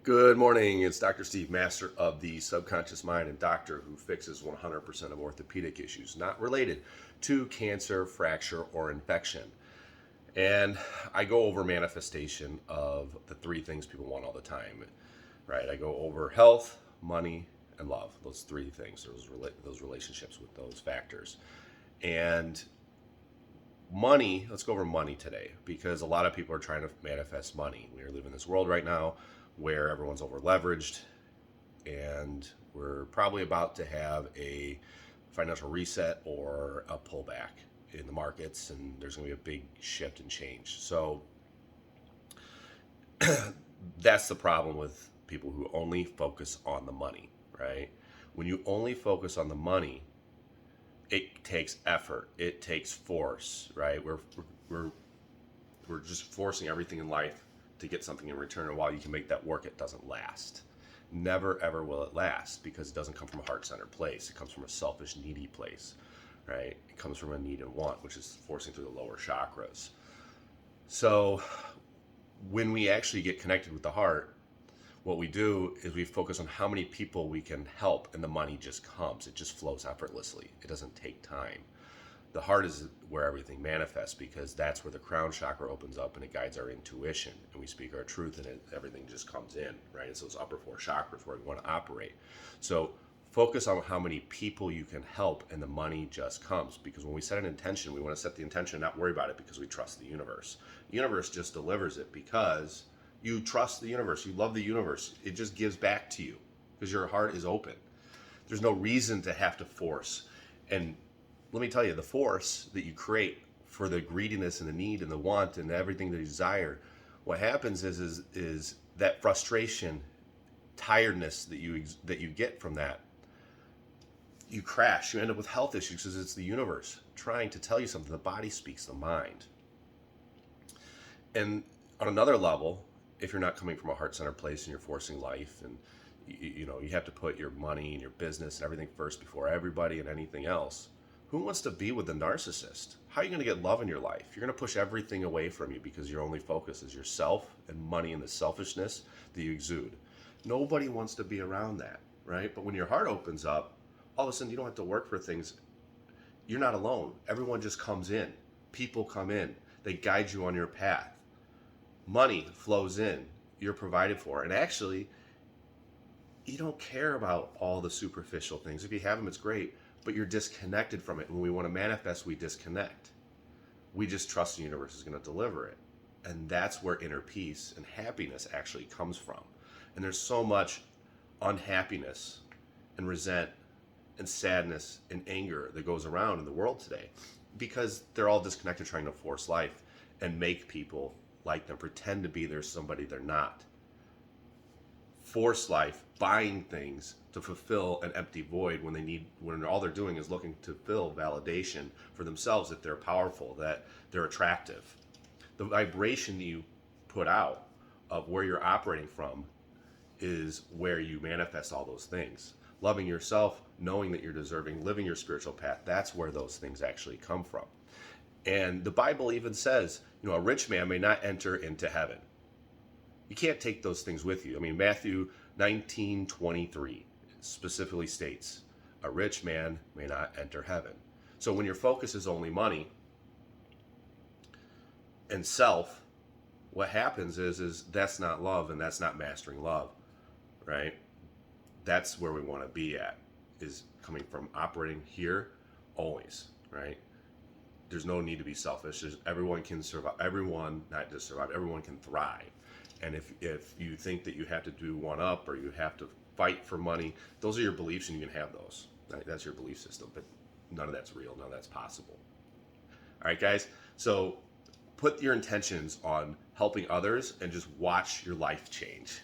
Good morning. It's Dr. Steve, master of the subconscious mind and doctor who fixes 100% of orthopedic issues not related to cancer, fracture, or infection. And I go over manifestation of the three things people want all the time, right? I go over health, money, and love. Those three things, those relationships with those factors. And money, let's go over money today because a lot of people are trying to manifest money. We are living in this world right now where everyone's over leveraged, and we're probably about to have a financial reset or a pullback in the markets, and there's going to be a big shift and change. So that's the problem with people who only focus on the money, right? When you only focus on the money, it takes effort, it takes force, right? We're just forcing everything in life to get something in return, and while you can make that work, it doesn't last. Never ever will it last because it doesn't come from a heart-centered place. It comes from a selfish, needy place, right? It comes from a need and want, which is forcing through the lower chakras. So when we actually get connected with the heart, what we do is we focus on how many people we can help, and the money just comes. It just flows effortlessly. It doesn't take time. The heart is where everything manifests because that's where the crown chakra opens up and it guides our intuition, and we speak our truth, and everything just comes in, right? It's those upper four chakras where we want to operate. So focus on how many people you can help, and the money just comes. Because when we set an intention, we want to set the intention and not worry about it because we trust the universe. The universe just delivers it because you trust the universe. You love the universe. It just gives back to you because your heart is open. There's no reason to have to force. And let me tell you, the force that you create for the greediness and the need and the want and everything that you desire, what happens is that frustration, tiredness that you get from that, you crash. You end up with health issues because it's the universe trying to tell you something. The body speaks the mind. And on another level, if you're not coming from a heart-centered place and you're forcing life, and you have to put your money and your business and everything first before everybody and anything else, who wants to be with a narcissist? How are you going to get love in your life? You're going to push everything away from you because your only focus is yourself and money and the selfishness that you exude. Nobody wants to be around that, right? But when your heart opens up, all of a sudden you don't have to work for things. You're not alone. Everyone just comes in. People come in. They guide you on your path. Money flows in. You're provided for. And actually, you don't care about all the superficial things. If you have them, it's great. But you're disconnected from it. When we want to manifest, we disconnect. We just trust the universe is going to deliver it. And that's where inner peace and happiness actually comes from. And there's so much unhappiness and resent and sadness and anger that goes around in the world today because they're all disconnected, trying to force life and make people like them, pretend to be there's somebody they're not. Force life, buying things to fulfill an empty void when all they're doing is looking to fill validation for themselves that they're powerful, that they're attractive. The vibration that you put out of where you're operating from is where you manifest all those things. Loving yourself, knowing that you're deserving, living your spiritual path, that's where those things actually come from. And the Bible even says, a rich man may not enter into heaven. You can't take those things with you. I mean, Matthew 19:23 specifically states, a rich man may not enter heaven. So when your focus is only money and self, what happens is that's not love, and that's not mastering love, right? That's where we want to be at, is coming from operating here always, right? There's no need to be selfish. Everyone can survive. Everyone, not just survive, everyone can thrive. And if you think that you have to do one up or you have to fight for money, those are your beliefs, and you can have those. That's your belief system, but none of that's real. None of that's possible. All right, guys. So put your intentions on helping others and just watch your life change.